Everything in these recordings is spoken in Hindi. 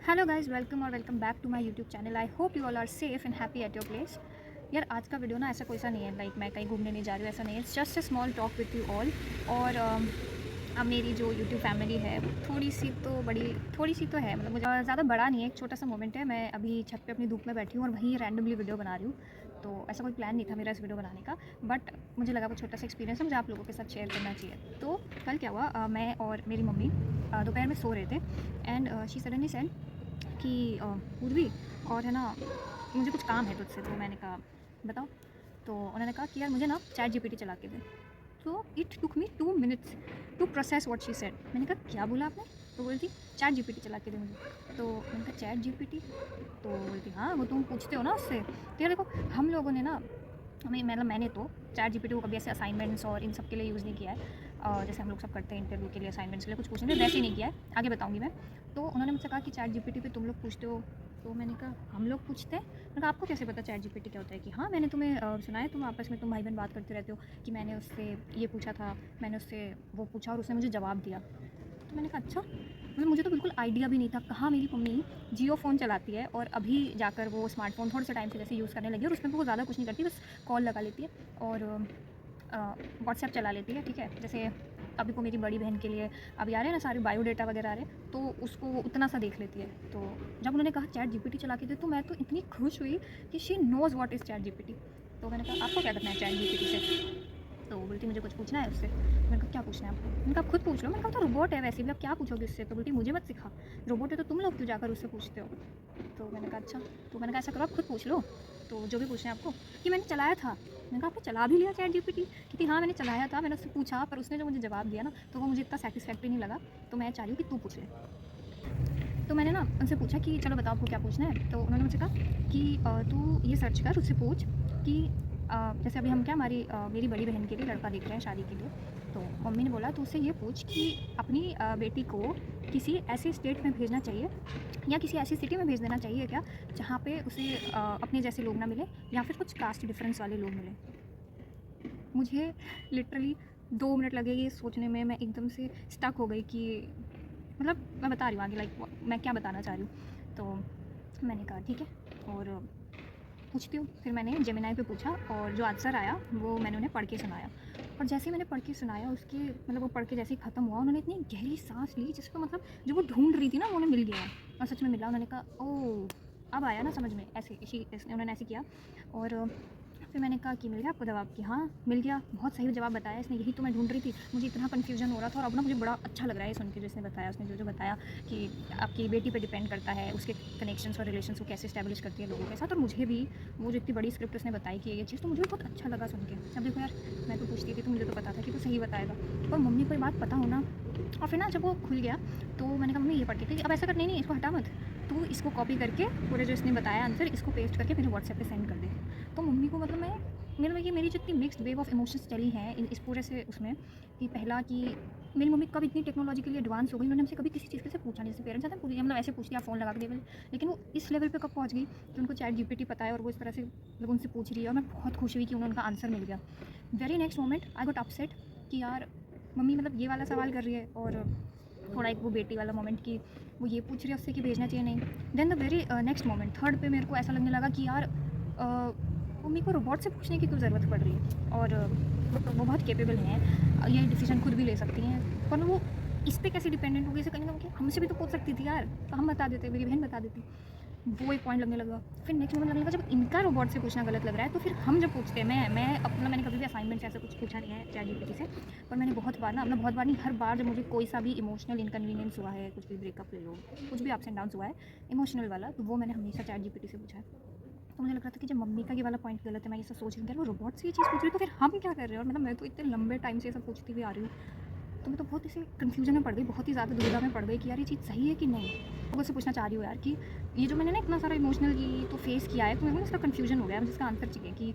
Hello guys, welcome back to my YouTube channel. I hope you all are safe and happy at your place. यार आज का वीडियो ना ऐसा कोई सा नहीं है, लाइक मैं कहीं घूमने नहीं जा रही हूँ, ऐसा नहीं है। It's just a small talk with you all. और अब मेरी जो यूट्यूब फैमिली है थोड़ी सी तो है, मतलब मुझे ज़्यादा बड़ा नहीं है, एक छोटा सा मोमेंट है। मैं अभी छत पे अपनी धूप में बैठी हूँ और वहीं रैंडमली वीडियो बना रही हूँ। तो ऐसा कोई प्लान नहीं था मेरा इस वीडियो बनाने का, बट मुझे लगा वो छोटा सा एक्सपीरियंस है, मुझे आप लोगों के साथ शेयर करना चाहिए। तो कल क्या हुआ, मैं और मेरी मम्मी दोपहर में सो रहे थे एंड शी सडनली सेड कि पूर्वी, और है ना, मुझे कुछ काम है तुझसे। तो मैंने कहा बताओ। तो उन्होंने कहा कि यार मुझे ना चैट जीपीटी चला के दे। तो it took me 2 minutes to process what she said. मैंने कहा क्या बोला आपने? तो बोलती चैट जीपीटी चला के दे मुझे। तो मैंने कहा चैट जीपीटी? तो बोलती हाँ, वो तुम पूछते हो ना उससे। तो यार देखो, हम लोगों ने ना, मैंने तो चैट जीपीटी को कभी ऐसे असाइनमेंट्स और इन सब के लिए यूज़ नहीं किया है। जैसे हम लोग सब करते हैं इंटरव्यू के लिए, असाइनमेंट्स के लिए कुछ पूछने, वैसे ही नहीं किया है, आगे बताऊंगी मैं। तो उन्होंने मुझसे कहा कि चैट जीपीटी पे तुम लोग पूछते हो। तो मैंने कहा हम लोग पूछते हैं? मैंने कहा आपको कैसे पता चैट जीपीटी क्या होता है? कि हाँ मैंने तुम्हें सुना है, तुम आपस में तुम भाई बहन बात करते रहते हो कि मैंने उससे ये पूछा था, मैंने उससे वो पूछा और उसने मुझे जवाब दिया। तो मैंने कहा अच्छा, मतलब मुझे तो बिल्कुल आइडिया भी नहीं था। कहाँ मेरी मम्मी जियो फ़ोन चलाती है और अभी जाकर वो स्मार्टफ़ोन थोड़े से टाइम से जैसे यूज़ करने लगी, और उसमें वो ज़्यादा कुछ नहीं करती, बस कॉल लगा लेती है और व्हाट्सएप चला लेती है, ठीक है। जैसे अभी को मेरी बड़ी बहन के लिए अभी आ रहे हैं ना सारे बायोडाटा वगैरह आ रहे हैं, तो उसको वो उतना सा देख लेती है। तो जब उन्होंने कहा चैट जीपीटी चला के दे, तो मैं तो इतनी खुश हुई कि she knows what is chat GPT. तो मैंने कहा आपको क्या करना है चैट जीपीटी से? तो वो बोलती मुझे कुछ पूछना है उससे। मैंने कहा क्या पूछना है आपको? मैंने कहा आप खुद पूछ लो। मैंने कहा तो रोबोट है वैसे भी, आप क्या पूछोगे उससे? तो बोलती मुझे मत सिखा, रोबोट है तो तुम लोग क्यों जाकर उससे पूछते हो? तो मैंने कहा अच्छा। तो मैंने कहा ऐसा करो आप खुद पूछ लो, तो जो भी पूछना है आपको। कि मैंने चलाया था। मैंने कहा आपने चला भी लिया चैट जीपीटी? कहती हाँ मैंने चलाया था, मैंने उससे पूछा, पर उसने जो मुझे जवाब दिया ना, तो वो मुझे इतना सेटिस्फैक्ट्री नहीं लगा। तो मैं चाह रही हूँ कि तू पूछ ले। तो मैंने ना उनसे पूछा कि चलो बताओ आपको क्या पूछना है। तो उन्होंने मुझसे कहा कि तू ये सर्च कर, उससे पूछ कि जैसे अभी हम क्या, मेरी बड़ी बहन के लिए लड़का देख रहे हैं शादी के लिए। तो मम्मी ने बोला तो उससे ये पूछ कि अपनी बेटी को किसी ऐसे स्टेट में भेजना चाहिए या किसी ऐसी सिटी में भेज देना चाहिए क्या, जहाँ पे उसे अपने जैसे लोग ना मिले या फिर कुछ कास्ट डिफरेंस वाले लोग मिले। मुझे लिटरली 2 मिनट लगे ये सोचने में, मैं एकदम से स्टक हो गई कि मतलब मैं बता रही हूँ आगे, लाइक मैं क्या बताना चाह रही हूँ। तो मैंने कहा ठीक है और पूछती हूँ। फिर मैंने जेमिनाई पे पूछा और जो आंसर आया वो मैंने उन्हें पढ़ के सुनाया। और जैसे ही मैंने पढ़ के सुनाया उसके, मतलब वो पढ़ के जैसे ही ख़त्म हुआ, उन्होंने इतनी गहरी सांस ली जिसको मतलब जो वो ढूंढ रही थी ना वो उन्हें मिल गया। और सच में मिला। उन्होंने कहा ओह अब आया ना समझ में, ऐसे उन्होंने ऐसे किया। और फिर मैंने कहा कि मिल गया आपको जवाब? कि हाँ मिल गया, बहुत सही जवाब बताया इसने, यही तो मैं ढूंढ रही थी। मुझे इतना कन्फ्यूजन हो रहा था और अब ना मुझे बड़ा अच्छा लग रहा है सुन के जो इसने बताया। उसने जो जो बताया कि आपकी बेटी पे डिपेंड करता है उसके कनेक्शंस और रिलेशंस को कैसे इस्टेब्लिश करती है लोगों के साथ। और मुझे भी वो जो इतनी बड़ी स्क्रिप्ट उसने बताई कि ये चीज़, तो मुझे भी बहुत अच्छा लगा सुन के। अब देखो यार, मैं तो पूछती थी तो मुझे तो पता था कि तू सही बताएगा, पर मम्मी को ये बात पता होना। और फिर ना जब वो खुल गया तो मैंने कहा मम्मी ये पढ़ के थी, अब ऐसा कर, नहीं इसको हटा मत, तू इसको कॉपी करके पूरे जो इसने बताया आंसर, इसको पेस्ट करके मेरे व्हाट्सएप पे सेंड कर दे। तो मम्मी को मतलब मेरी जितनी मिक्स्ड वेव ऑफ इमोशंस चली हैं इस पूरे से उसमें, कि पहला कि मेरी मम्मी कब इतनी टेक्नोलॉजिकली एडवांस हो गई, उन्होंने हमसे कभी किसी चीज़ से पूछा नहीं। जैसे पेरेंट्स आते हैं पूरी, मतलब ऐसे पूछ लिया फ़ोन लगा के दे, लेकिन वो इस लेवल पे कब पहुंच गई कि उनको चैट जीपीटी पता है और वो इस तरह से मतलब उनसे पूछ रही है। और मैं बहुत खुश हुई कि उन्हें उनका आंसर मिल गया। Very next moment I got upset कि यार मम्मी मतलब ये वाला सवाल कर रही है, और थोड़ा एक वो बेटी वाला मोमेंट कि वो ये पूछ रही है उससे कि भेजना चाहिए नहीं। Then the very next moment third पे मेरे को ऐसा लगने लगा कि यार मम्मी को रोबोट से पूछने की क्यों ज़रूरत पड़ रही है, और वो बहुत केपेबल हैं, ये डिसीजन खुद भी ले सकती हैं, पर वो इस पे कैसे डिपेंडेंट हो गई? इसे कहीं ना कहीं हमसे भी तो पूछ सकती थी यार, तो हम बता देते, मेरी बहन बता देती। वो एक पॉइंट लगने लगा। फिर नेक्स्ट मोमेंट लगने लगा जब इनका रोबोट से पूछना गलत लग रहा है, तो फिर हम जब पूछते हैं, मैंने कभी भी असाइनमेंट से ऐसा कुछ पूछा नहीं है चैट जीपीटी से, पर मैंने बहुत बार ना, मतलब बहुत बार नहीं, हर बार जब मुझे कोई सा भी इमोशनल इनकन्वीनियंस हुआ है, कुछ भी ब्रेकअप ले लो, कुछ भी अप्स एंड डाउन्स हुआ है इमोशनल वाला, तो वो मैंने हमेशा चैट जीपीटी से पूछा है। तो मुझे लग रहा था कि जब मम्मी का ये वाला पॉइंट गलत है, मैं ये सब सोच रही हूँ यार वो रोबोट से ये चीज़ पूछ रही है, तो फिर हम क्या कर रहे हैं? और मतलब मैं तो इतने लंबे टाइम से ये सब पूछती हुई आ रही हूँ, तो मैं तो बहुत इसे कन्फ्यूजन में पड़ गई, बहुत ही ज़्यादा दुविधा में पड़ गई कि यार ये चीज़ सही है कि नहीं। तो उससे पूछना चाह रही हूँ यार कि ये जो मैंने ना इतना सारा इमोशनली तो फेस किया है, तो मेरे को इसका कन्फ्यूजन हो गया, मुझे इसका आंसर चाहिए कि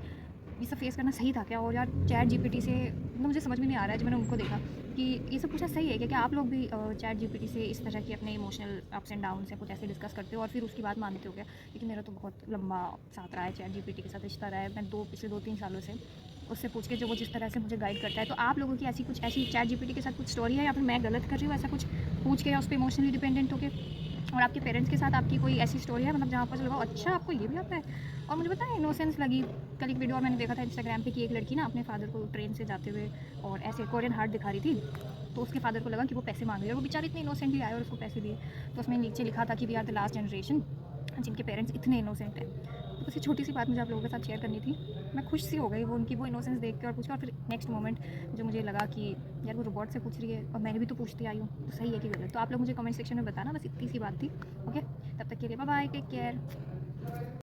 ये सब फेस करना सही था क्या? और यार चैट जीपीटी से मतलब मुझे समझ में नहीं आ रहा है, जब मैंने उनको देखा कि ये सब पूछना सही है क्या? क्या आप लोग भी चैट जीपीटी से इस तरह के अपने इमोशनल अप्स एंड डाउन से कुछ ऐसे डिस्कस करते हो और फिर उसकी बात मानते हो क्या? क्योंकि मेरा तो बहुत लंबा साथ रहा है चैट जीपीटी के साथ, रिश्ता रहा है। मैं पिछले 2-3 सालों से उससे पूछ के जो वो जिस तरह से मुझे गाइड करता है। तो आप लोगों की ऐसी चैट जीपीटी के साथ कुछ स्टोरी है, या फिर मैं गलत कर रही हूँ ऐसा कुछ पूछ के या उस पर इमोशनली डिपेंडेंट होकर? और आपके पेरेंट्स के साथ आपकी कोई ऐसी स्टोरी है मतलब जहाँ पर लगा अच्छा आपको ये भी आता है। और मुझे पता है इनोसेंस लगी। कल एक वीडियो और मैंने देखा था इंस्टाग्राम पे कि एक लड़की ना अपने फादर को ट्रेन से जाते हुए और ऐसे कोरियन हार्ट दिखा रही थी। तो उसके फादर को लगा कि वो पैसे मांग रही है और वो बेचारे इतने इनोसेंटली आए और उसको पैसे दिए। तो उसमें नीचे लिखा था कि we are the last generation जिनके पेरेंट्स इतने इनोसेंट हैं। तो बस ये छोटी सी बात मुझे आप लोगों के साथ शेयर करनी थी। मैं खुश सी हो गई वो उनकी वो इनोसेंस देख के और पूछ के। और फिर नेक्स्ट मोमेंट जो मुझे लगा कि यार वो रोबोट से पूछ रही है और मैंने भी तो पूछती आई हूँ, तो सही है कि गलत। तो आप लोग मुझे कमेंट सेक्शन में बताना, बस इतनी सी बात थी। ओके, तब तक के लिए बाय बाय, टेक केयर।